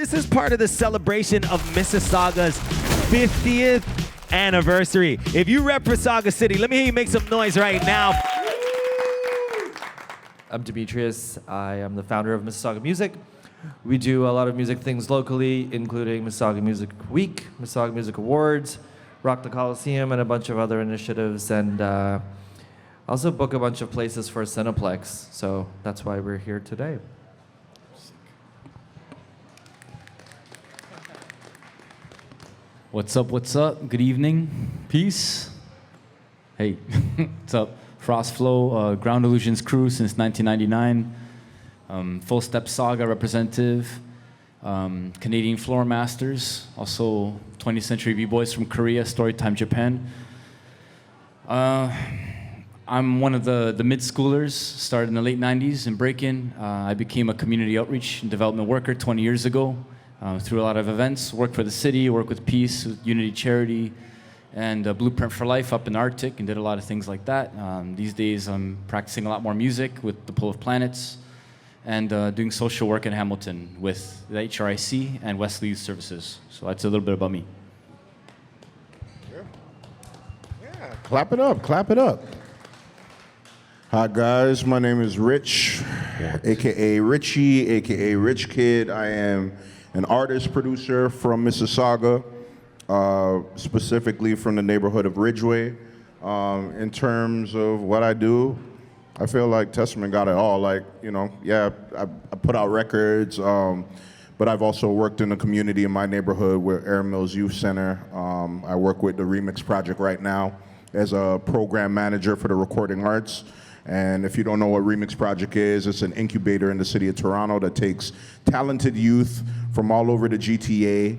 this is part of the celebration of Mississauga's 50th anniversary. If you rep Mississauga City, let me hear you make some noise right now. I'm Demetrius. I am the founder of Mississauga Music. We do a lot of music things locally, including Mississauga Music Week, Mississauga Music Awards, Rock the Coliseum, and a bunch of other initiatives, and also book a bunch of places for Cineplex. So that's why we're here today. What's up, what's up? Good evening. Peace. Hey, what's up? Frost Flow, Ground Illusionz crew since 1999. Full Step Saga representative. Canadian Floor Masters. Also 20th Century B-Boys from Korea, Storytime Japan. I'm one of the mid-schoolers, started in the late 90s in break-in. I became a community outreach and development worker 20 years ago. Through a lot of events, worked for the city, worked with P.E.A.C.E, with Unity Charity, and Blueprint for Life up in the Arctic, and did a lot of things like that. These days, I'm practicing a lot more music with the Pull of Planets, and doing social work in Hamilton with the HRIC and Wesley Youth Services. So that's a little bit about me. Yeah, clap it up, clap it up. Hi guys, my name is Rich, AKA Richie, AKA Rich Kid. I am an artist producer from Mississauga, specifically from the neighborhood of Ridgeway. In terms of what I do, I feel like Testament got it all. Like, you know, yeah, I put out records, but I've also worked in the community in my neighborhood with Air Mills Youth Center. I work with the Remix Project right now as a program manager for the recording arts. And if you don't know what Remix Project is, it's an incubator in the city of Toronto that takes talented youth from all over the GTA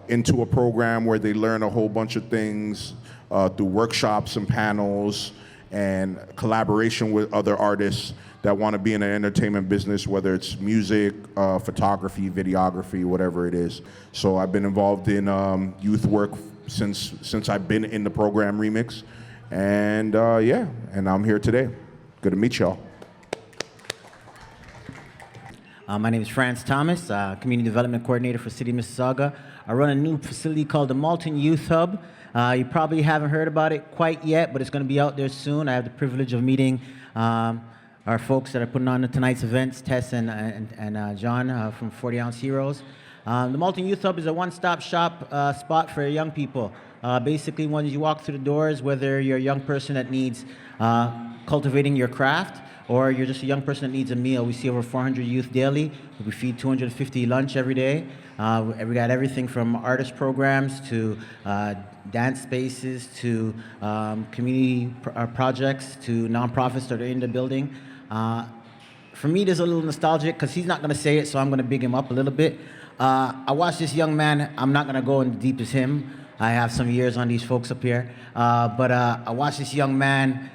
into a program where they learn a whole bunch of things through workshops and panels and collaboration with other artists that want to be in the entertainment business, whether it's music, photography, videography, whatever it is. So I've been involved in youth work since I've been in the program Remix. And yeah, and I'm here today. Good to meet y'all. My name is Franz Thomas, Community Development Coordinator for City of Mississauga. I run a new facility called the Malton Youth Hub. You probably haven't heard about it quite yet, but it's going to be out there soon. I have the privilege of meeting our folks that are putting on tonight's events, Tess and John from 40 Ounce Heroes. The Malton Youth Hub is a one-stop shop spot for young people. Basically, when you walk through the doors, whether you're a young person that needs cultivating your craft, or you're just a young person that needs a meal. We see over 400 youth daily. We feed 250 lunch every day. We got everything from artist programs to dance spaces to community projects to nonprofits that are in the building. For me, there's a little nostalgic because he's not going to say it, so I'm going to big him up a little bit. I watched this young man. I'm not going to go in deep as him. I have some years on these folks up here. But I watched this young man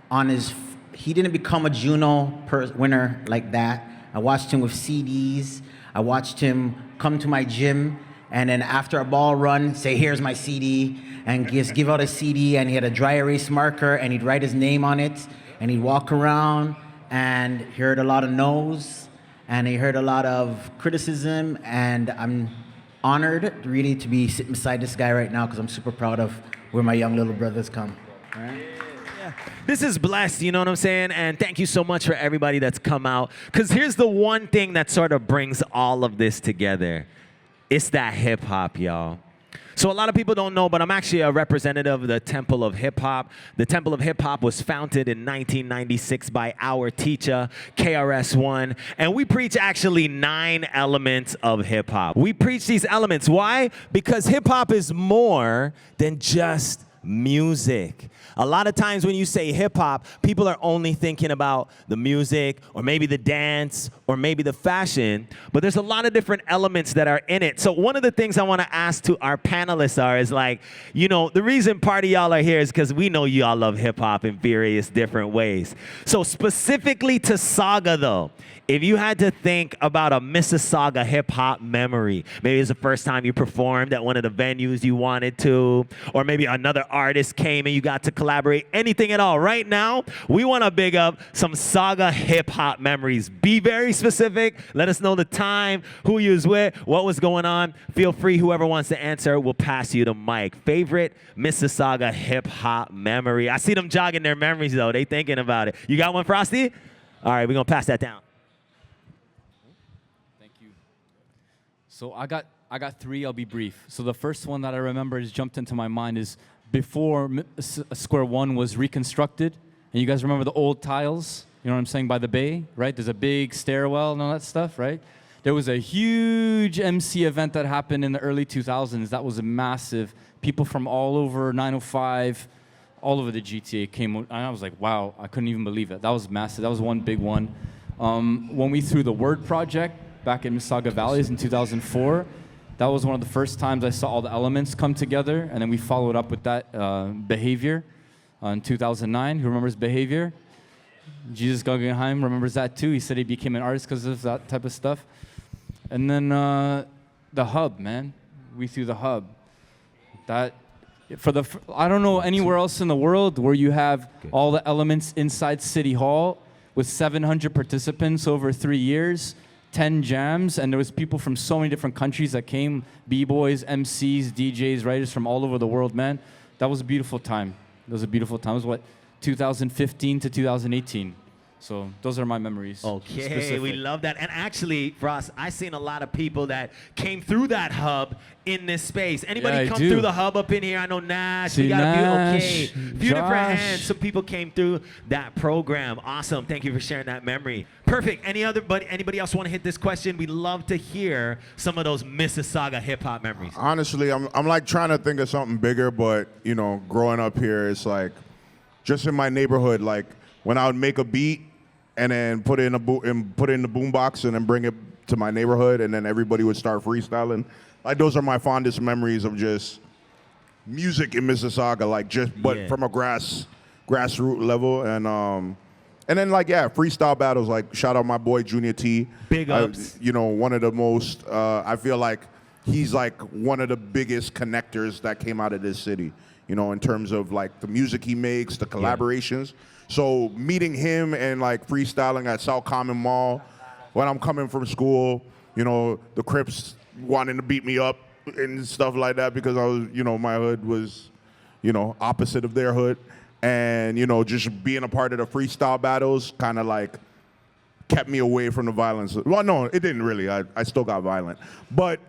on his... He didn't become a Juno winner like that. I watched him with CDs. I watched him come to my gym and then after a ball run, say, here's my CD, and just give out a CD, and he had a dry erase marker, and he'd write his name on it, and he'd walk around, and he heard a lot of no's, and he heard a lot of criticism, and I'm honored really to be sitting beside this guy right now because I'm super proud of where my young little brothers come. All right? This is blessed, you know what I'm saying? And thank you so much for everybody that's come out. Because here's the one thing that sort of brings all of this together. It's that hip hop, y'all. So a lot of people don't know, but I'm actually a representative of the Temple of Hip Hop. The Temple of Hip Hop was founded in 1996 by our teacher, KRS-One. And we preach actually 9 elements of hip hop. We preach these elements. Why? Because hip hop is more than just music. A lot of times when you say hip hop, people are only thinking about the music or maybe the dance or maybe the fashion, but there's a lot of different elements that are in it. So one of the things I want to ask to our panelists is like, you know, the reason part of y'all are here is because we know y'all love hip hop in various different ways. So specifically to Saga though, if you had to think about a Mississauga hip-hop memory, maybe it's the first time you performed at one of the venues you wanted to, or maybe another artist came and you got to collaborate, anything at all. Right now, we want to big up some Saga hip-hop memories. Be very specific. Let us know the time, who you was with, what was going on. Feel free, whoever wants to answer, we'll pass you the mic. Favorite Mississauga hip-hop memory? I see them jogging their memories, though. They thinking about it. You got one, Frosty? All right, we're going to pass that down. So I got three. I'll be brief. So the first one that I remember has jumped into my mind is before Square One was reconstructed. And you guys remember the old tiles? You know what I'm saying, by the bay, right? There's a big stairwell and all that stuff, right? There was a huge MC event that happened in the early 2000s. That was a massive. People from all over 905, all over the GTA came. And I was like, wow, I couldn't even believe it. That was massive. That was one big one. When we threw the Word Project back in Mississauga Valleys in 2004, that was one of the first times I saw all the elements come together, and then we followed up with that Behavior in 2009. Who remembers Behavior? Jesus Guggenheim remembers that too. He said he became an artist because of that type of stuff. And then the Hub, man. We threw the Hub. That I don't know anywhere else in the world where you have all the elements inside City Hall with 700 participants over 3 years. 10 jams, and there was people from so many different countries that came, B-boys, MCs, DJs, writers from all over the world, man. That was a beautiful time. It was a beautiful time. It was what, 2015 to 2018. So those are my memories. Okay, specific. We love that. And actually, Ross, I've seen a lot of people that came through that hub in this space. Anybody come through the hub up in here? I know Nash. See, we got Nash, a few different Josh. hands. Some people came through that program. Awesome. Thank you for sharing that memory. Perfect. Anybody else want to hit this question? We love to hear some of those Mississauga hip hop memories. Honestly, I'm like trying to think of something bigger, but you know, growing up here, it's like just in my neighborhood, like when I would make a beat and then put it in the boombox and then bring it to my neighborhood, and then everybody would start freestyling. Like those are my fondest memories of just music in Mississauga, like but from a grassroots level, and then like freestyle battles. Like shout out my boy Junior T. Big ups. You know, one of the most. I feel like he's like one of the biggest connectors that came out of this city. You know, in terms of like the music he makes, the collaborations. So meeting him and like freestyling at South Common Mall when I'm coming from school, you know, the Crips wanting to beat me up and stuff like that because I was, you know, my hood was, you know, opposite of their hood. And, you know, just being a part of the freestyle battles kind of like kept me away from the violence. Well, no, it didn't really. I still got violent. But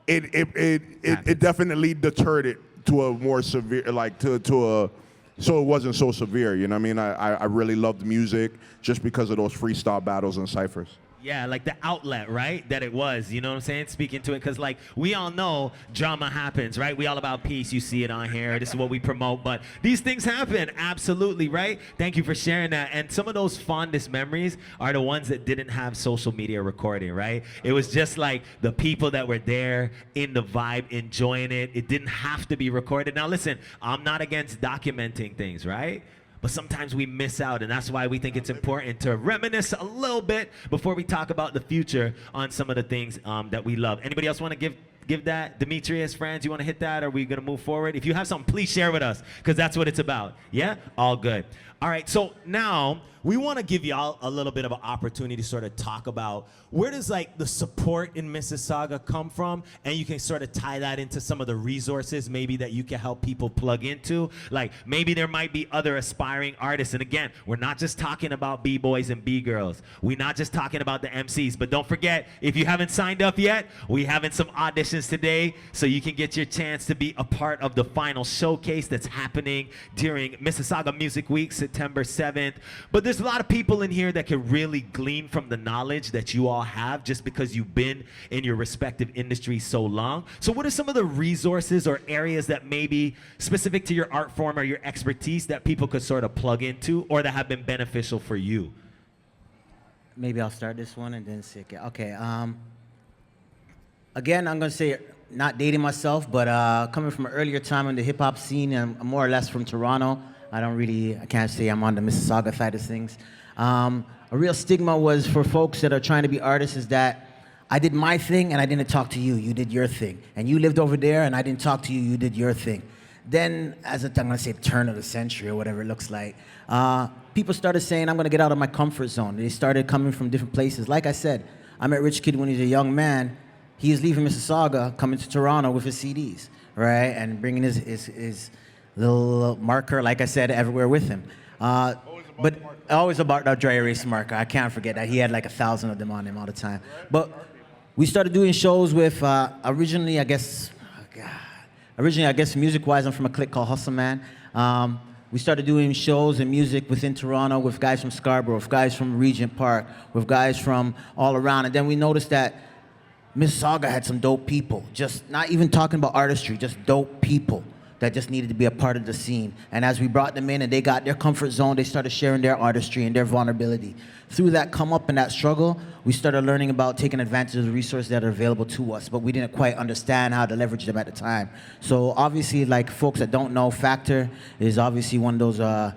it definitely deterred it to a more severe, like so it wasn't so severe, you know what I mean? I really loved music just because of those freestyle battles and ciphers. Yeah, like the outlet, right? That it was, you know what I'm saying? Speaking to it, because like we all know drama happens, right? We all about peace. You see it on here. This is what we promote, but these things happen, absolutely, right? Thank you for sharing that. And some of those fondest memories are the ones that didn't have social media recording, right? It was just like the people that were there in the vibe, enjoying it. It didn't have to be recorded. Now listen, I'm not against documenting things, right? But sometimes we miss out, and that's why we think it's important to reminisce a little bit before we talk about the future on some of the things that we love. Anybody else want to give that? Demetrius, Franz, you want to hit that? Are we going to move forward? If you have something, please share with us, because that's what it's about. Yeah? All good. All right, so now we want to give y'all a little bit of an opportunity to sort of talk about where does like the support in Mississauga come from, and you can sort of tie that into some of the resources maybe that you can help people plug into. Like maybe there might be other aspiring artists, and again, we're not just talking about B-boys and B-girls. We're not just talking about the MCs, but don't forget, if you haven't signed up yet, we having some auditions today, so you can get your chance to be a part of the final showcase that's happening during Mississauga Music Week, September 7th. But there's a lot of people in here that can really glean from the knowledge that you all have just because you've been in your respective industries so long. So what are some of the resources or areas that may be specific to your art form or your expertise that people could sort of plug into or that have been beneficial for you? Maybe I'll start this one and then say, okay. Again, I'm going to say, not dating myself, but coming from an earlier time in the hip-hop scene, I'm more or less from Toronto. I can't say I'm on the Mississauga side of things. A real stigma was for folks that are trying to be artists is that I did my thing and I didn't talk to you. You did your thing. And you lived over there and I didn't talk to you. You did your thing. Then, I'm going to say turn of the century or whatever it looks like, people started saying, I'm going to get out of my comfort zone. They started coming from different places. Like I said, I met Rich Kid when he was a young man. He was leaving Mississauga, coming to Toronto with his CDs, right? And bringing his little marker, like I said, everywhere with him. But always about that dry erase marker. I can't forget that. He had like 1,000 of them on him all the time. But we started doing shows with, originally, I guess, music-wise, I'm from a clique called Hustle Man. We started doing shows and music within Toronto with guys from Scarborough, with guys from Regent Park, with guys from all around. And then we noticed that Mississauga had some dope people, just not even talking about artistry, just dope people that just needed to be a part of the scene. And as we brought them in and they got their comfort zone, they started sharing their artistry and their vulnerability. Through that come up and that struggle, we started learning about taking advantage of the resources that are available to us, but we didn't quite understand how to leverage them at the time. So obviously, like folks that don't know, Factor is obviously one of those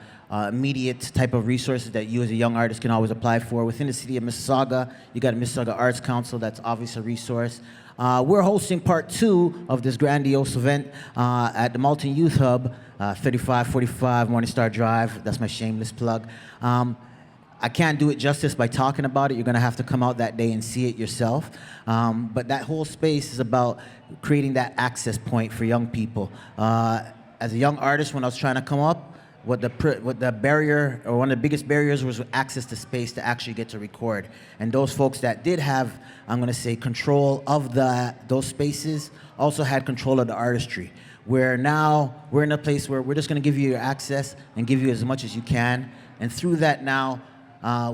immediate type of resources that you as a young artist can always apply for. Within the city of Mississauga, you got a Mississauga Arts Council, that's obviously a resource. We're hosting part 2 of this grandiose event at the Malton Youth Hub, 3545 Morningstar Drive. That's my shameless plug. I can't do it justice by talking about it. You're going to have to come out that day and see it yourself. But that whole space is about creating that access point for young people. As a young artist, when I was trying to come up, what the barrier, or one of the biggest barriers, was access to space to actually get to record. And those folks that did have, I'm going to say, control of those spaces also had control of the artistry. Where now we're in a place where we're just going to give you your access and give you as much as you can. And through that now,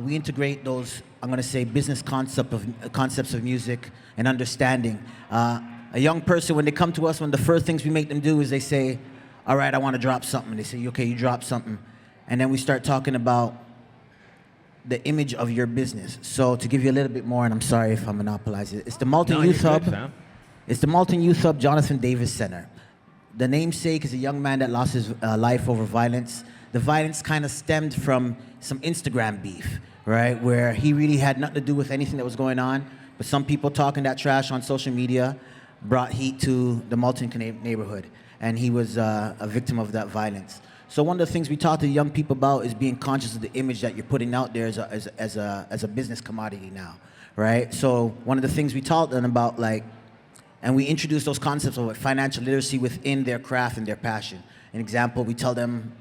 we integrate those, I'm going to say, business concepts of music and understanding. A young person, when they come to us, one of the first things we make them do is they say, all right, I want to drop something. They say, okay, you drop something. And then we start talking about the image of your business. So to give you a little bit more, and I'm sorry if I monopolize it, it's the Malton Youth Hub. It's the Malton Youth Hub Jonathan Davis Center. The namesake is a young man that lost his life over violence. The violence kind of stemmed from some Instagram beef, right? Where he really had nothing to do with anything that was going on, but some people talking that trash on social media brought heat to the Malton neighborhood. And he was a victim of that violence. So one of the things we talk to young people about is being conscious of the image that you're putting out there as a business commodity now, right? So one of the things we taught them about, like, and we introduce those concepts of financial literacy within their craft and their passion. An example, we tell them,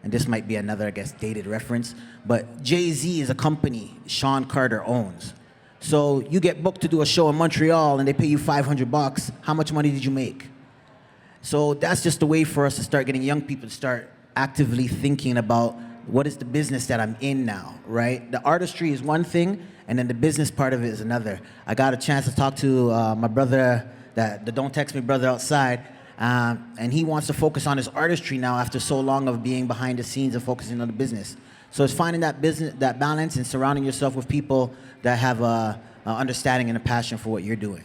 and this might be another, I guess, dated reference, but Jay-Z is a company Sean Carter owns. So you get booked to do a show in Montreal and they pay you $500, how much money did you make? So that's just a way for us to start getting young people to start actively thinking about what is the business that I'm in now, right? The artistry is one thing, and then the business part of it is another. I got a chance to talk to my brother, the Don't Text Me brother outside, and he wants to focus on his artistry now after so long of being behind the scenes and focusing on the business. So it's finding that balance and surrounding yourself with people that have a understanding and a passion for what you're doing.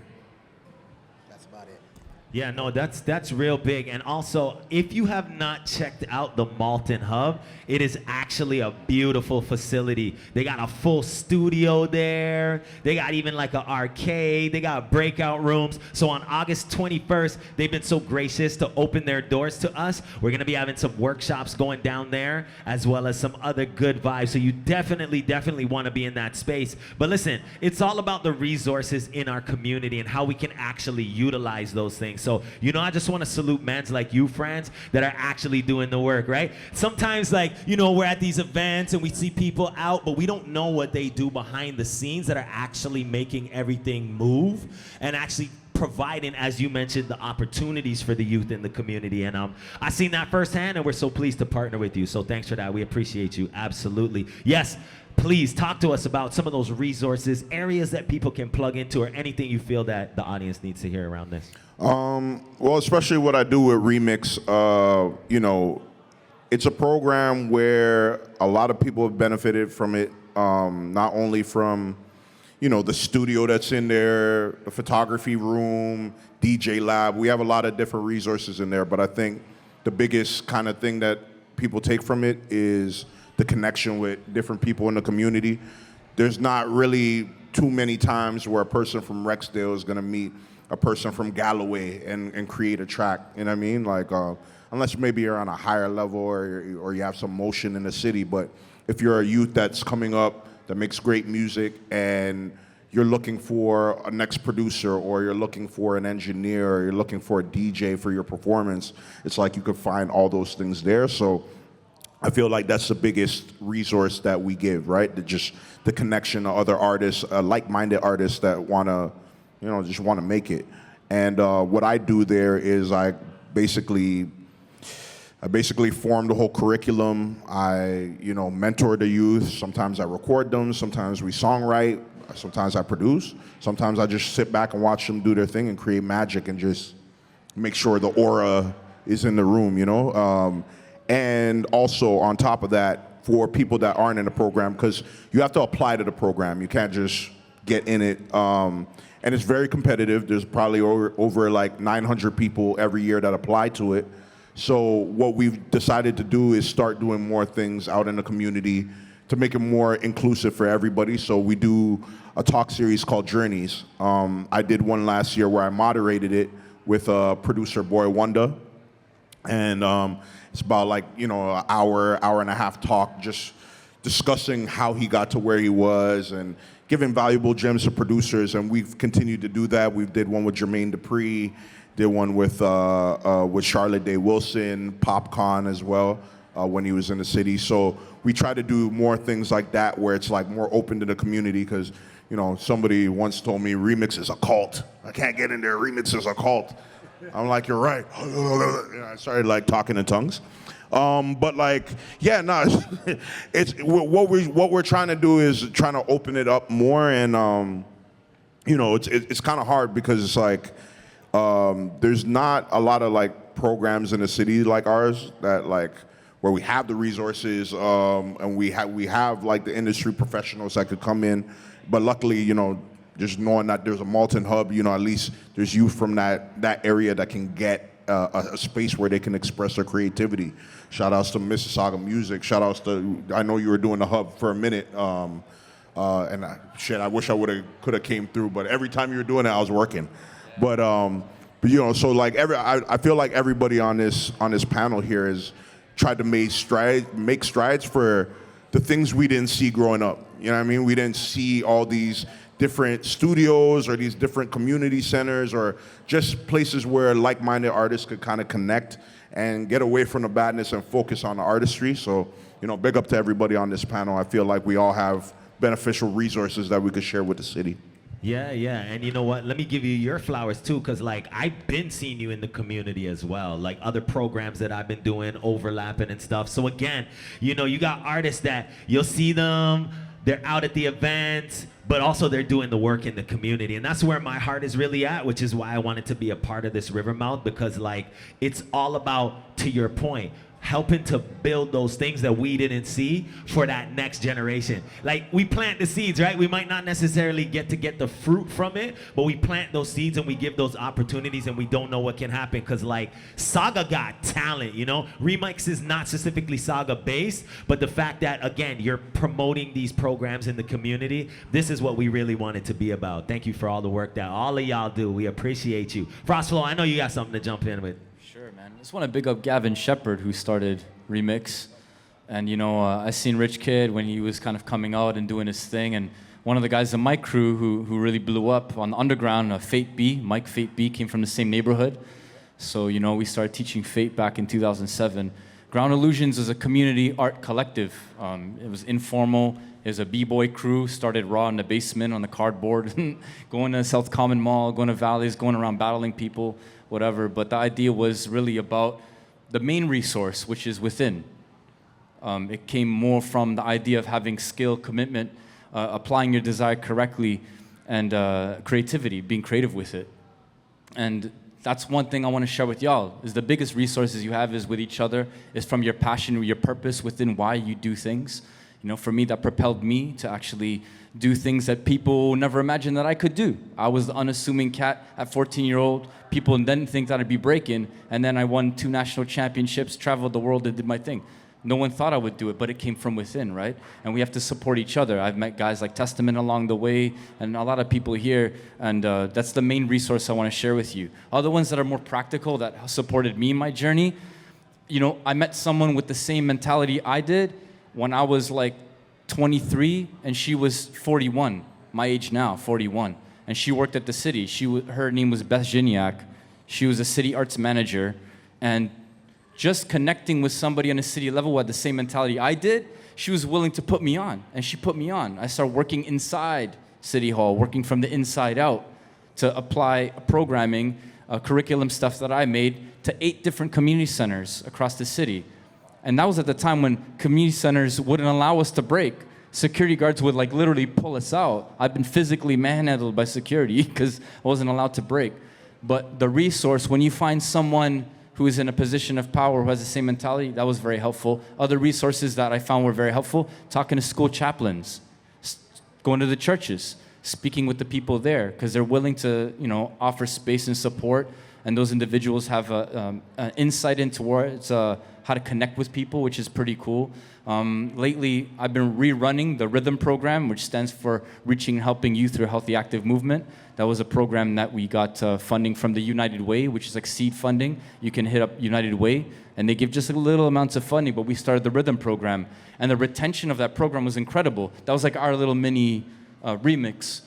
Yeah, no, that's real big. And also, if you have not checked out the Malton Hub, it is actually a beautiful facility. They got a full studio there. They got even like an arcade. They got breakout rooms. So on August 21st, they've been so gracious to open their doors to us. We're going to be having some workshops going down there, as well as some other good vibes. So you definitely want to be in that space. But listen, it's all about the resources in our community and how we can actually utilize those things. So, I just want to salute mans like you, Franz, that are actually doing the work, right? Sometimes, like, we're at these events and we see people out, but we don't know what they do behind the scenes that are actually making everything move and actually providing, as you mentioned, the opportunities for the youth in the community. And I seen that firsthand, and we're so pleased to partner with you. So thanks for that. We appreciate you. Absolutely. Yes. Please talk to us about some of those resources, areas that people can plug into, or anything you feel that the audience needs to hear around this. Well, especially what I do with Remix, it's a program where a lot of people have benefited from it, not only from, the studio that's in there, the photography room, DJ lab. We have a lot of different resources in there, but I think the biggest kind of thing that people take from it is the connection with different people in the community. There's not really too many times where a person from Rexdale is gonna meet a person from Galloway and create a track, you know what I mean? Like, unless maybe you're on a higher level or you have some motion in the city, but if you're a youth that's coming up, that makes great music, and you're looking for a next producer, or you're looking for an engineer, or you're looking for a DJ for your performance, it's like you could find all those things there. So I feel like that's the biggest resource that we give, right? Just the connection to other artists, like-minded artists that wanna, just wanna make it. And what I do there is I basically form the whole curriculum. I, mentor the youth. Sometimes I record them. Sometimes we songwrite. Sometimes I produce. Sometimes I just sit back and watch them do their thing and create magic and just make sure the aura is in the room, And also on top of that, for people that aren't in the program, because you have to apply to the program. You can't just get in it. And it's very competitive. There's probably over like 900 people every year that apply to it. So what we've decided to do is start doing more things out in the community to make it more inclusive for everybody. So we do a talk series called Journeys. I did one last year where I moderated it with producer Boy Wonder. And it's about like, an hour and a half talk, just discussing how he got to where he was and giving valuable gems to producers. And we've continued to do that. We did one with Jermaine Dupri, did one with Charlotte Day Wilson, PopCon as well, when he was in the city. So we try to do more things like that where it's like more open to the community, because, somebody once told me remix is a cult. I can't get in there, remix is a cult. I'm like, you're right. I started like talking in tongues. But like, yeah, no, it's what we're trying to do is trying to open it up more. And, it's kind of hard because it's like, there's not a lot of like programs in a city like ours that like where we have the resources and we have like the industry professionals that could come in, but luckily just knowing that there's a Malton hub, at least there's youth from that area that can get a space where they can express their creativity. Shout outs to Mississauga Music. Shout outs to, I know you were doing the hub for a minute. And I wish I could have came through, but every time you were doing it, I was working. But so like I feel like everybody on this panel here has tried to make strides for the things we didn't see growing up. You know what I mean? We didn't see all these different studios or these different community centers or just places where like-minded artists could kind of connect and get away from the badness and focus on the artistry. So, big up to everybody on this panel. I feel like we all have beneficial resources that we could share with the city. Yeah, and you know what? Let me give you your flowers too, because like I've been seeing you in the community as well, like other programs that I've been doing, overlapping and stuff. So again, you got artists that you'll see them, they're out at the events, but also they're doing the work in the community. And that's where my heart is really at, which is why I wanted to be a part of this Rivermouth, because like it's all about, to your point, helping to build those things that we didn't see for that next generation. Like we plant the seeds, right? We might not necessarily get the fruit from it, but we plant those seeds and we give those opportunities, and we don't know what can happen, because like Saga got talent, Remix is not specifically Saga based, but the fact that again you're promoting these programs in the community, this is what we really want it to be about. Thank you for all the work that all of y'all do. We appreciate you. Frostflow, I know you got something to jump in with. Sure, man. I just want to big up Gavin Shepard, who started Remix. And, I seen Rich Kid when he was kind of coming out and doing his thing. And one of the guys in my crew who really blew up on the underground, Fate B, Mike Fate B, came from the same neighborhood. So, we started teaching Fate back in 2007. Ground Illusionz is a community art collective. It was informal. It was a b-boy crew, started raw in the basement on the cardboard, going to South Common Mall, going to Valleys, going around battling people, whatever. But the idea was really about the main resource, which is within. It came more from the idea of having skill, commitment, applying your desire correctly, and creativity, being creative with it. And that's one thing I want to share with y'all, is the biggest resources you have is with each other, is from your passion, your purpose within why you do things. For me, that propelled me to actually do things that people never imagined that I could do. I was the unassuming cat at 14-year-old. People didn't think that I'd be breaking, and then I won 2 national championships, traveled the world, and did my thing. No one thought I would do it, but it came from within, right? And we have to support each other. I've met guys like Testament along the way, and a lot of people here, and that's the main resource I want to share with you. Other ones that are more practical, that supported me in my journey, you know, I met someone with the same mentality I did when I was like 23, and she was 41, my age now, 41. And she worked at the city. Her name was Beth Gignac. She was a city arts manager, and just connecting with somebody on a city level who had the same mentality I did, she was willing to put me on, and she put me on. I started working inside City Hall, working from the inside out to apply programming, curriculum stuff that I made to 8 different community centers across the city. And that was at the time when community centers wouldn't allow us to break. Security guards would like literally pull us out. I've been physically manhandled by security because I wasn't allowed to break. But the resource, when you find someone who is in a position of power, who has the same mentality, that was very helpful. Other resources that I found were very helpful, talking to school chaplains, going to the churches, speaking with the people there, because they're willing to, you know, offer space and support, and those individuals have an insight into how to connect with people, which is pretty cool. Lately, I've been rerunning the Rhythm program, which stands for Reaching and Helping Youth Through a Healthy Active Movement. That was a program that we got funding from the United Way, which is like seed funding. You can hit up United Way, and they give just little amounts of funding, but we started the Rhythm program, and the retention of that program was incredible. That was like our little mini remix.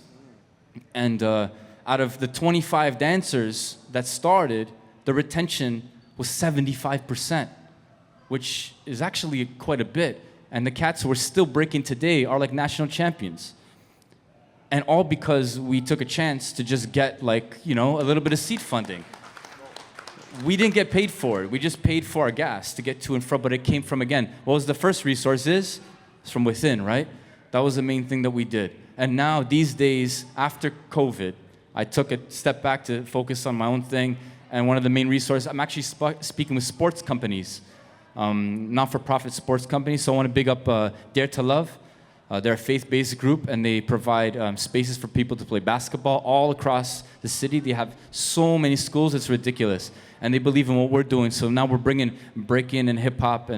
And out of the 25 dancers that started, the retention was 75%, which is actually quite a bit. And the cats who are still breaking today are like national champions. And all because we took a chance to just get like, you know, a little bit of seed funding. We didn't get paid for it. We just paid for our gas to get to and from, but it came from, again, what was the first resource is? It's from within, right? That was the main thing that we did. And now, these days, after COVID, I took a step back to focus on my own thing. And one of the main resources, I'm actually speaking with sports companies, not-for-profit sports companies. So I want to big up Dare to Love. They're a faith-based group, and they provide spaces for people to play basketball all across the city. They have so many schools, it's ridiculous. And they believe in what we're doing. So now we're bringing break-in and hip-hop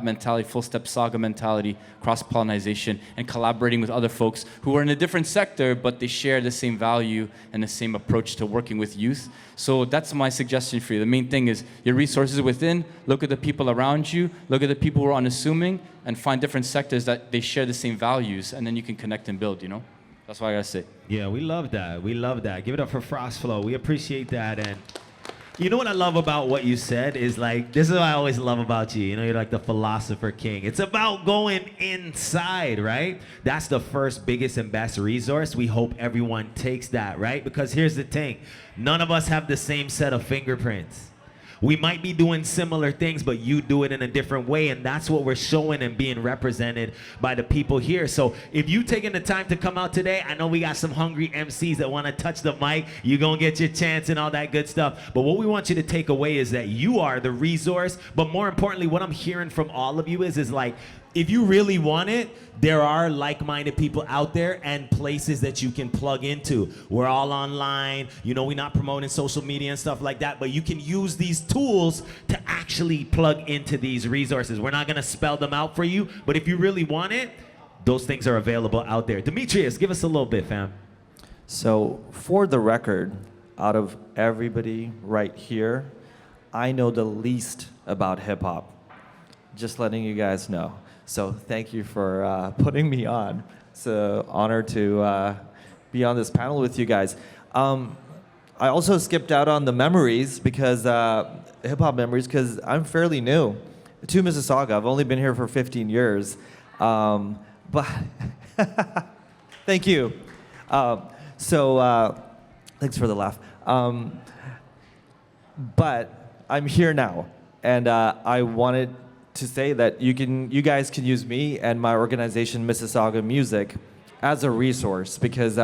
mentality, full-step saga mentality, cross-pollination, and collaborating with other folks who are in a different sector, but they share the same value and the same approach to working with youth. So that's my suggestion for you. The main thing is your resources within, look at the people around you, look at the people who are unassuming, and find different sectors that they share the same values, and then you can connect and build, you know? That's what I gotta say. Yeah, we love that. We love that. Give it up for Frost Flow. We appreciate that. And you know what I love about what you said is like, this is what I always love about you. You know, you're like the philosopher king. It's about going inside, right? That's the first, biggest, and best resource. We hope everyone takes that, right? Because here's the thing. None of us have the same set of fingerprints. We might be doing similar things, but you do it in a different way, and that's what we're showing and being represented by the people here. So if you taking the time to come out today, I know we got some hungry MCs that want to touch the mic. You're going to get your chance and all that good stuff. But what we want you to take away is that you are the resource, but more importantly, what I'm hearing from all of you is like, if you really want it, there are like-minded people out there and places that you can plug into. We're all online. You know, we're not promoting social media and stuff like that, but you can use these tools to actually plug into these resources. We're not going to spell them out for you, but if you really want it, those things are available out there. Demetrius, give us a little bit, fam. So for the record, out of everybody right here, I know the least about hip-hop. Just letting you guys know. So thank you for putting me on. It's an honor to be on this panel with you guys. I also skipped out on the memories because hip-hop memories because I'm fairly new to Mississauga. I've only been here for 15 years. But thank you. Thanks for the laugh. But I'm here now, and I wanted to say that you guys can use me and my organization Mississauga Music as a resource because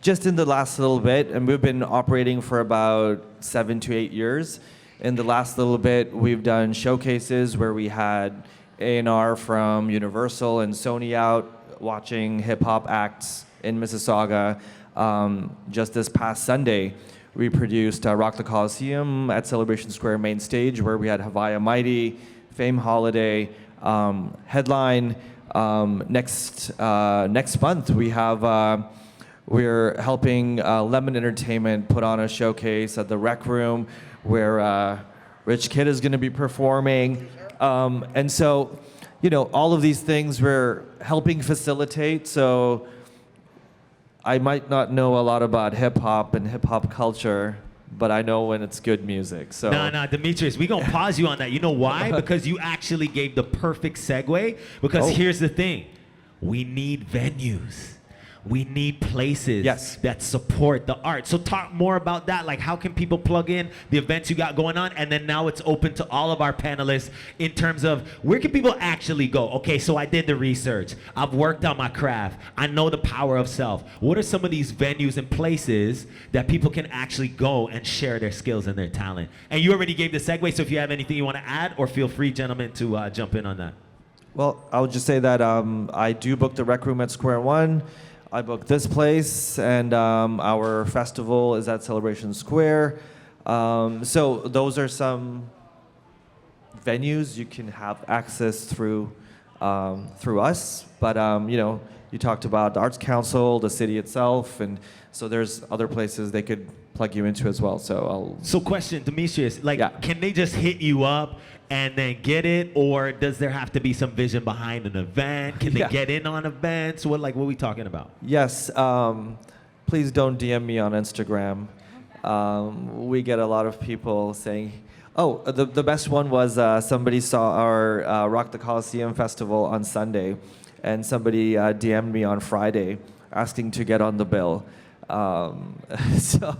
just in the last little bit, and we've been operating for about 7 to 8 years. In the last little bit, we've done showcases where we had A&R from Universal and Sony out watching hip-hop acts in Mississauga. Just this past Sunday, we produced Rock the Coliseum at Celebration Square main stage where we had Havaya Mighty, Fame Holiday. Headline next month. We're helping Lemon Entertainment put on a showcase at the Rec Room where Rich Kid is going to be performing. And so, all of these things we're helping facilitate. So I might not know a lot about hip hop and hip hop culture, but I know when it's good music. So No, Demetrius, we're going to pause you on that. You know why? Because you actually gave the perfect segue. Because here's the thing. We need venues. We need places that support the art. So talk more about that. Like, how can people plug in the events you got going on? And then now it's open to all of our panelists in terms of where can people actually go? Okay, so I did the research. I've worked on my craft. I know the power of self. What are some of these venues and places that people can actually go and share their skills and their talent? And you already gave the segue, so if you have anything you want to add, or feel free, gentlemen, to jump in on that. Well, I would just say that I do book the Rec Room at Square One. I booked this place, and our festival is at Celebration Square. So those are some venues you can have access through us. But you talked about the Arts Council, the city itself, and so there's other places they could plug you into as well. So question, Demetrius, can they just hit you up and then get it, or does there have to be some vision behind an event? Can they get in on events? What are we talking about? Yes. Please don't DM me on Instagram. We get a lot of people saying, the best one was somebody saw our Rock the Coliseum festival on Sunday, and somebody DM'd me on Friday asking to get on the bill. So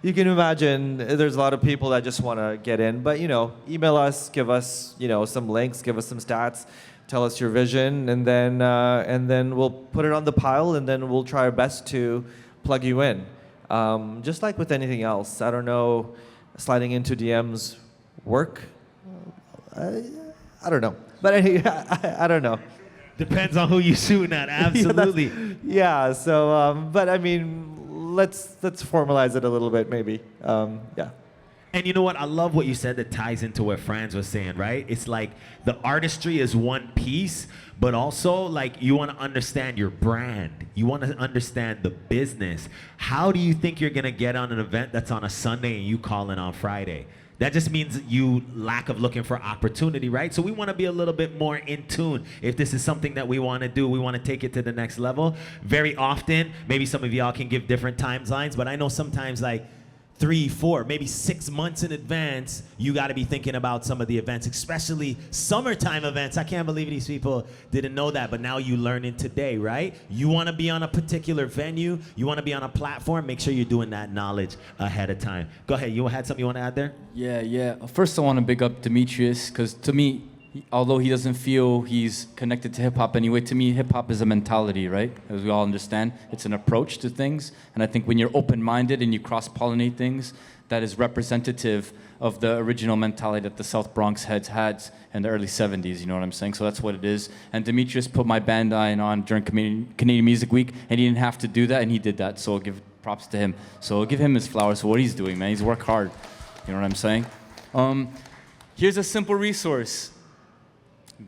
you can imagine there's a lot of people that just want to get in, but email us, give us some links, give us some stats, tell us your vision, and then we'll put it on the pile, and then we'll try our best to plug you in. Just like with anything else, I don't know, sliding into DMs work? I don't know, but I don't know. Depends on who you're shooting at, absolutely. So, but I mean, let's formalize it a little bit, maybe. And you know what? I love what you said that ties into what Franz was saying, right? It's like the artistry is one piece, but also like you want to understand your brand. You want to understand the business. How do you think you're going to get on an event that's on a Sunday and you call in on Friday? That just means you lack of looking for opportunity, right? So we want to be a little bit more in tune. If this is something that we want to do, we want to take it to the next level. Very often, maybe some of y'all can give different timelines, but I know sometimes like 3, 4, maybe 6 months in advance, you got to be thinking about some of the events, especially summertime events. I can't believe these people didn't know that, but now you learn it today, right? You want to be on a particular venue, you want to be on a platform, make sure you're doing that knowledge ahead of time. Go ahead, you had something you want to add there? Yeah. First, I want to big up Demetrius, because to me, although he doesn't feel he's connected to hip-hop anyway, to me, hip-hop is a mentality, right? As we all understand, it's an approach to things. And I think when you're open-minded and you cross-pollinate things, that is representative of the original mentality that the South Bronx heads had in the early 70s, you know what I'm saying? So that's what it is. And Demetrius put my bandana on during Canadian Music Week, and he didn't have to do that, and he did that. So I'll give props to him. So I'll give him his flowers for what he's doing, man. He's worked hard. You know what I'm saying? Here's a simple resource.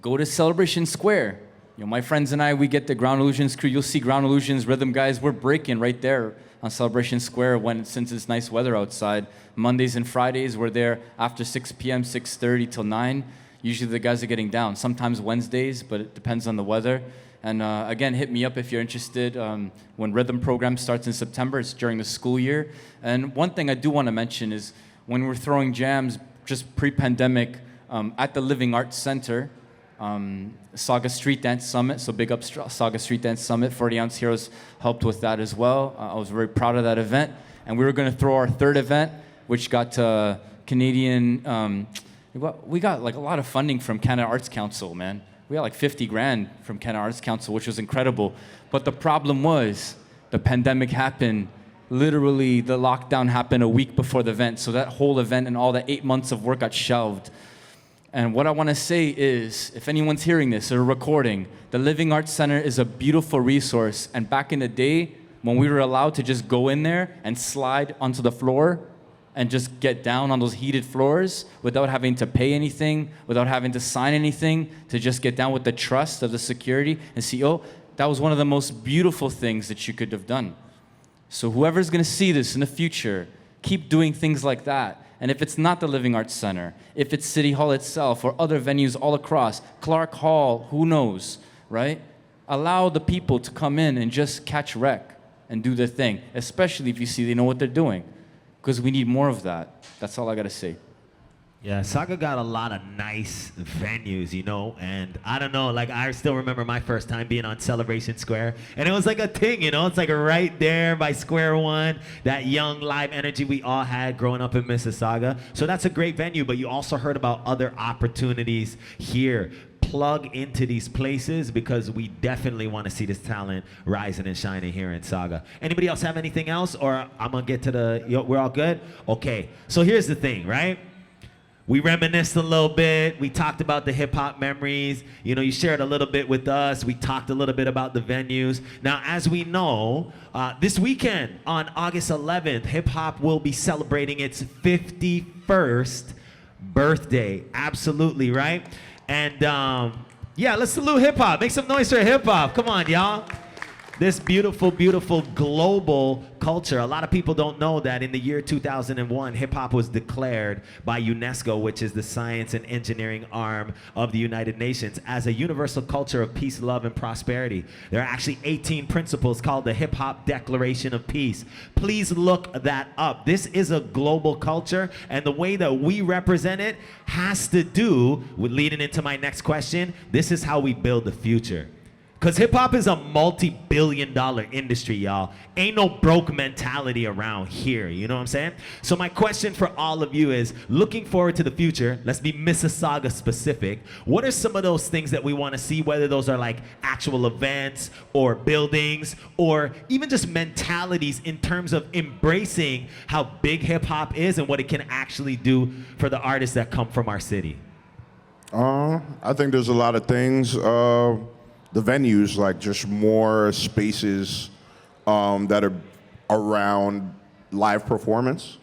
Go to Celebration Square. My friends and I, we get the Ground Illusionz crew. You'll see Ground Illusionz rhythm guys. We're breaking right there on Celebration Square since it's nice weather outside. Mondays and Fridays, we're there after 6 p.m., 6:30 till 9. Usually the guys are getting down. Sometimes Wednesdays, but it depends on the weather. And again, hit me up if you're interested. When rhythm program starts in September, it's during the school year. And one thing I do want to mention is when we're throwing jams, just pre-pandemic, at the Living Arts Center, Saga Street Dance Summit, so big up Saga Street Dance Summit. 40 Ounce Heroes helped with that as well. I was very proud of that event. And we were going to throw our third event, which got Canadian, we got like a lot of funding from Canada Arts Council, man. We got like 50 grand from Canada Arts Council, which was incredible. But the problem was the pandemic happened. Literally, the lockdown happened a week before the event. So that whole event and all the 8 months of work got shelved. And what I want to say is, if anyone's hearing this or recording, the Living Arts Center is a beautiful resource. And back in the day, when we were allowed to just go in there and slide onto the floor and just get down on those heated floors without having to pay anything, without having to sign anything, to just get down with the trust of the security and CEO, that was one of the most beautiful things that you could have done. So whoever's gonna see this in the future, keep doing things like that. And if it's not the Living Arts Center, if it's City Hall itself or other venues all across, Clark Hall, who knows, right? Allow the people to come in and just catch wreck and do their thing, especially if you see they know what they're doing, because we need more of that. That's all I gotta say. Yeah, Saga got a lot of nice venues, you know, and I don't know, like I still remember my first time being on Celebration Square, and it was like a thing, you know, it's like right there by Square One, that young live energy we all had growing up in Mississauga. So that's a great venue, but you also heard about other opportunities here. Plug into these places because we definitely want to see this talent rising and shining here in Saga. Anybody else have anything else, or I'm gonna get to the, we're all good? Okay, so here's the thing, right? We reminisced a little bit. We talked about the hip hop memories. You know, you shared a little bit with us. We talked a little bit about the venues. Now, as we know, this weekend on August 11th, hip hop will be celebrating its 51st birthday. Absolutely, right? And yeah, let's salute hip hop. Make some noise for hip hop. Come on, y'all. This beautiful, beautiful global culture. A lot of people don't know that in the year 2001, hip-hop was declared by UNESCO, which is the science and engineering arm of the United Nations, as a universal culture of peace, love, and prosperity. There are actually 18 principles called the Hip-Hop Declaration of Peace. Please look that up. This is a global culture, and the way that we represent it has to do with leading into my next question. This is how we build the future. Because hip-hop is a multi-billion-dollar industry, y'all. Ain't no broke mentality around here, you know what I'm saying? So my question for all of you is, looking forward to the future, let's be Mississauga specific, what are some of those things that we want to see, whether those are like actual events or buildings or even just mentalities in terms of embracing how big hip-hop is and what it can actually do for the artists that come from our city? I think there's a lot of things. The venues, like just more spaces that are around live performance.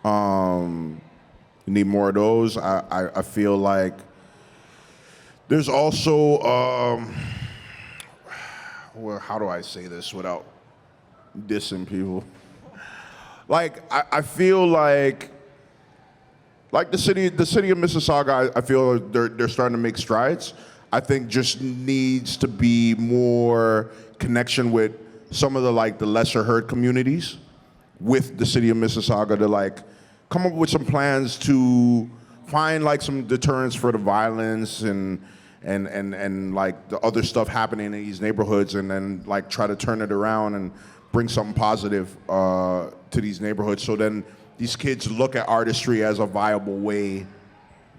You need more of those. I feel like there's also, well, how do I say this without dissing people? Like, I feel like the city of Mississauga, I feel they're starting to make strides. I think just needs to be more connection with some of the lesser heard communities with the city of Mississauga to like come up with some plans to find like some deterrents for the violence and like the other stuff happening in these neighborhoods, and then like try to turn it around and bring something positive to these neighborhoods, so then these kids look at artistry as a viable way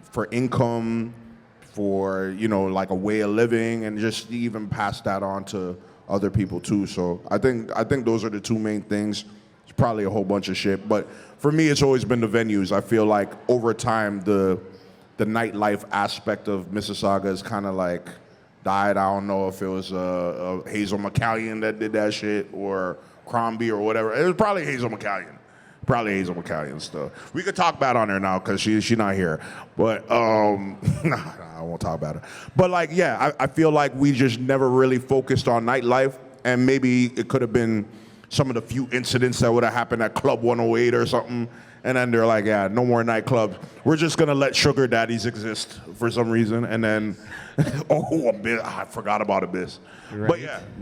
for income, for, you know, like a way of living, and just even pass that on to other people too. So I think those are the two main things. It's probably a whole bunch of shit, but for me, it's always been the venues. I feel like over time, the nightlife aspect of Mississauga has kind of like died. I don't know if it was Hazel McCallion that did that shit or Crombie or whatever. It was probably Hazel McCallion. Probably Hazel McCallion stuff. We could talk bad on her now because she's not here. But nah, I won't talk about her. But like, yeah, I feel like we just never really focused on nightlife, and maybe it could have been some of the few incidents that would have happened at Club 108 or something. And then they're like, yeah, no more nightclubs. We're just gonna let sugar daddies exist for some reason. And then, oh, Abyss, I forgot about Abyss. Right. But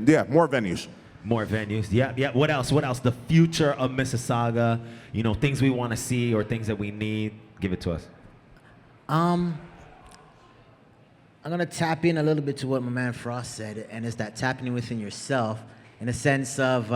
yeah, more venues. More venues. Yeah. What else? The future of Mississauga. You know, things we want to see or things that we need. Give it to us. I'm gonna tap in a little bit to what my man Frost said, and it's that tapping within yourself, in a sense of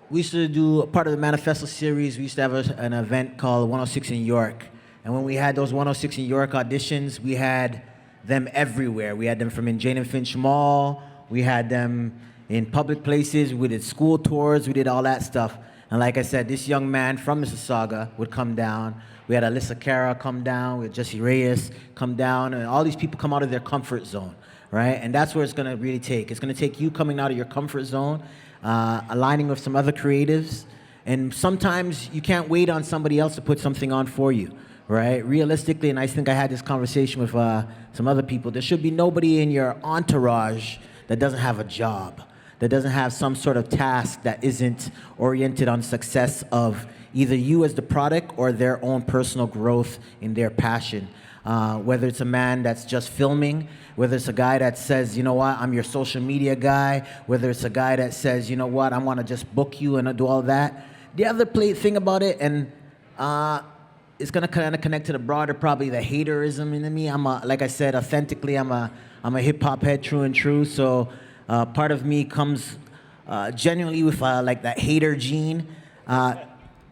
we used to do part of the Manifesto series. We used to have an event called 106 in York, and when we had those 106 in York auditions, we had them everywhere. We had them from in Jane and Finch Mall. We had them in public places. We did school tours. We did all that stuff. And like I said, this young man from Mississauga would come down. We had Alyssa Cara come down. We had Jesse Reyes come down. And all these people come out of their comfort zone, right? And that's where it's going to really take. It's going to take you coming out of your comfort zone, aligning with some other creatives, And sometimes you can't wait on somebody else to put something on for you, right? Realistically, and I think I had this conversation with some other people, there should be nobody in your entourage that doesn't have a job, that doesn't have some sort of task that isn't oriented on success of either you as the product or their own personal growth in their passion. Whether it's a man that's just filming, whether it's a guy that says, you know what, I'm your social media guy, whether it's a guy that says, you know what, I want to just book you and do all that. The other thing about it, and it's going to kind of connect to the broader, probably the haterism in me. Like I said, authentically, I'm a hip-hop head, true and true. So part of me comes genuinely with like that hater gene.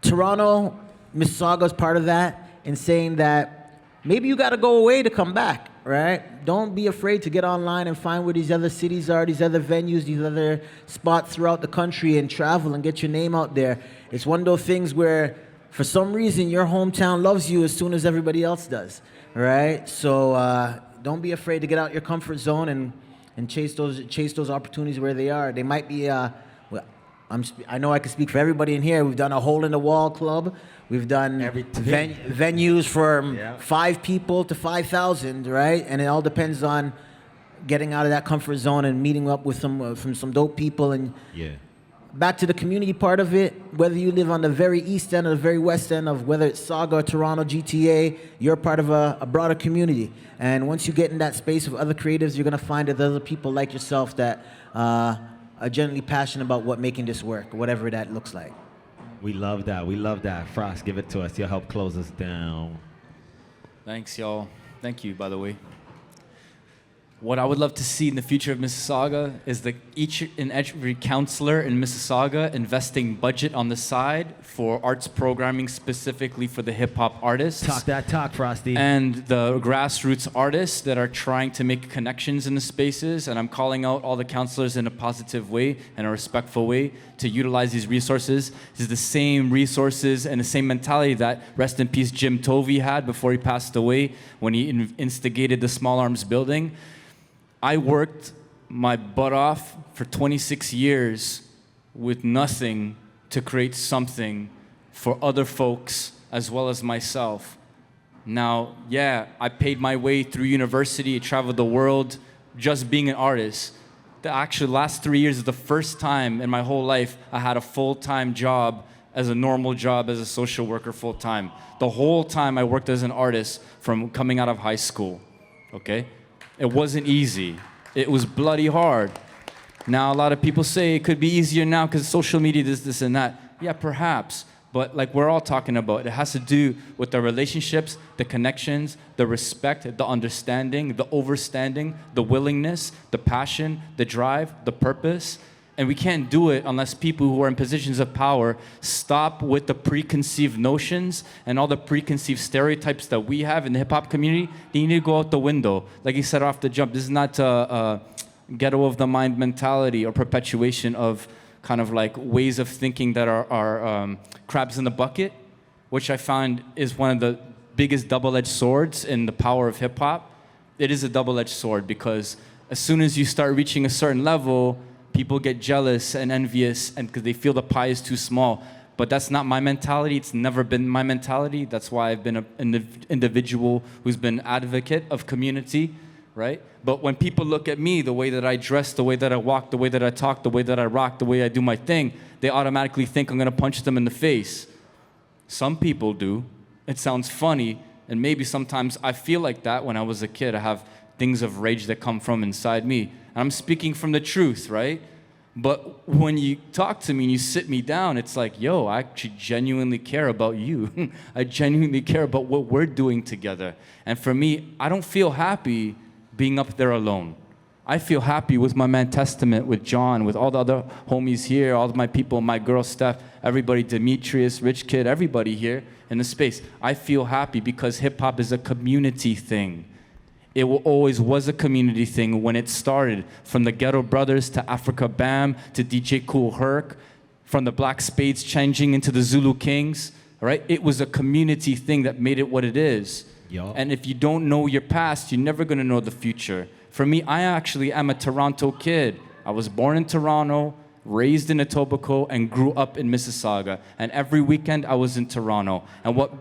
Toronto, Mississauga is part of that in saying that maybe you got to go away to come back, right? Don't be afraid to get online and find where these other cities are, these other venues, these other spots throughout the country, and travel and get your name out there. It's one of those things where, for some reason, your hometown loves you as soon as everybody else does, right? So don't be afraid to get out your comfort zone and chase those opportunities where they are. They might be. I know I can speak for everybody in here. We've done a hole in the wall club. We've done venues from 5 people to 5,000, right? And it all depends on getting out of that comfort zone and meeting up with some dope people. And back to the community part of it, whether you live on the very east end or the very west end of whether it's Saga or Toronto, GTA, you're part of a broader community. And once you get in that space of other creatives, you're going to find that there's other people like yourself that are genuinely passionate about making this work, whatever that looks like. We love that. We love that. Frost, give it to us. You'll help close us down. Thanks, y'all. Thank you, by the way. What I would love to see in the future of Mississauga is each and every counselor in Mississauga investing budget on the side for arts programming specifically for the hip-hop artists. Talk that talk, Frosty. And the grassroots artists that are trying to make connections in the spaces. And I'm calling out all the counselors in a positive way and a respectful way to utilize these resources. This is the same resources and the same mentality that, rest in peace, Jim Tovey had before he passed away when he instigated the Small Arms building. I worked my butt off for 26 years with nothing to create something for other folks as well as myself. Now, I paid my way through university, traveled the world just being an artist. The actual last 3 years is the first time in my whole life I had a full-time job as a normal job as a social worker full-time. The whole time I worked as an artist from coming out of high school, okay? It wasn't easy. It was bloody hard. Now, a lot of people say it could be easier now because social media, this, and that. Yeah, perhaps. But like we're all talking about, it has to do with the relationships, the connections, the respect, the understanding, the overstanding, the willingness, the passion, the drive, the purpose. And we can't do it unless people who are in positions of power stop with the preconceived notions and all the preconceived stereotypes that we have in the hip-hop community. They need to go out the window. Like you said off the jump, this is not a ghetto of the mind mentality or perpetuation of kind of like ways of thinking that are crabs in the bucket, which I find is one of the biggest double-edged swords in the power of hip-hop. It is a double-edged sword because as soon as you start reaching a certain level, people get jealous and envious and because they feel the pie is too small. But that's not my mentality. It's never been my mentality. That's why I've been an individual who's been advocate of community, right? But when people look at me, the way that I dress, the way that I walk, the way that I talk, the way that I rock, the way I do my thing, they automatically think I'm going to punch them in the face. Some people do. It sounds funny, and maybe sometimes I feel like that when I was a kid. I have things of rage that come from inside me. And I'm speaking from the truth, right? But when you talk to me and you sit me down, it's like, yo, I actually genuinely care about you. I genuinely care about what we're doing together. And for me, I don't feel happy being up there alone. I feel happy with my man Testament, with John, with all the other homies here, all of my people, my girl Steph, everybody, Demetrius, Rich Kid, everybody here in the space. I feel happy because hip-hop is a community thing. It always was a community thing when it started, from the Ghetto Brothers to Africa Bam to DJ Kool Herc, from the Black Spades changing into the Zulu Kings, right? It was a community thing that made it what it is. Yo. And if you don't know your past, you're never gonna know the future. For me, I actually am a Toronto kid. I was born in Toronto, raised in Etobicoke and grew up in Mississauga. And every weekend I was in Toronto. And what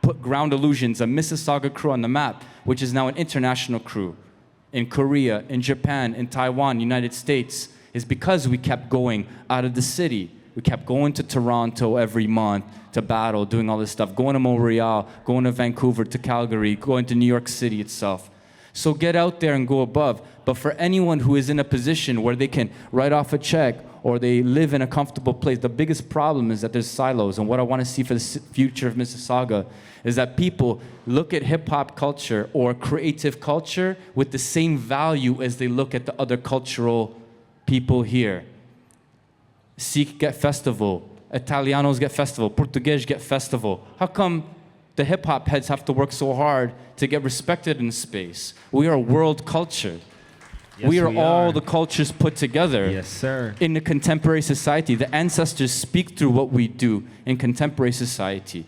put Ground Illusionz, a Mississauga crew, on the map, which is now an international crew, in Korea, in Japan, in Taiwan, United States, is because we kept going out of the city. We kept going to Toronto every month to battle, doing all this stuff, going to Montreal, going to Vancouver, to Calgary, going to New York City itself. So get out there and go above. But for anyone who is in a position where they can write off a check or they live in a comfortable place, the biggest problem is that there's silos. And what I want to see for the future of Mississauga is that people look at hip-hop culture or creative culture with the same value as they look at the other cultural people here. Sikh get festival, Italianos get festival, Portuguese get festival. How come the hip-hop heads have to work so hard to get respected in space? We are world culture. Yes, we are we all are. the cultures put together. Yes, sir. In the contemporary society. The ancestors speak through what we do in contemporary society.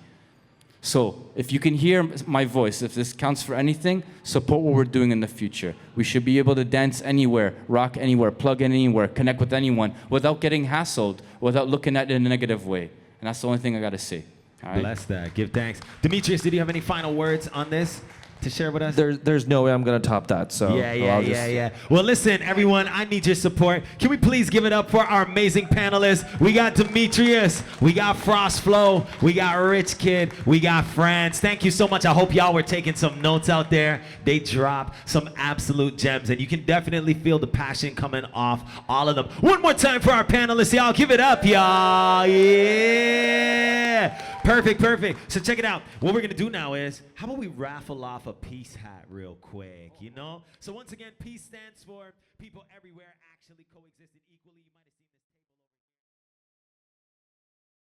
So if you can hear my voice, if this counts for anything, support what we're doing in the future. We should be able to dance anywhere, rock anywhere, plug in anywhere, connect with anyone without getting hassled, without looking at it in a negative way. And that's the only thing I got to say. All right? Bless that. Give thanks. Demetrius, did you have any final words on this to share with us? There's no way I'm going to top that. So Yeah. Well, listen, everyone, I need your support. Can we please give it up for our amazing panelists? We got Demetrius, we got Frost Flow, we got Rich Kid, we got Franz. Thank you so much. I hope y'all were taking some notes out there. They drop some absolute gems, and you can definitely feel the passion coming off all of them. One more time for our panelists, y'all. Give it up, y'all. Yeah. Perfect. So check it out. What we're going to do now is, how about we raffle off a peace hat real quick, you know? So once again, peace stands for people everywhere actually coexisting equally. You might have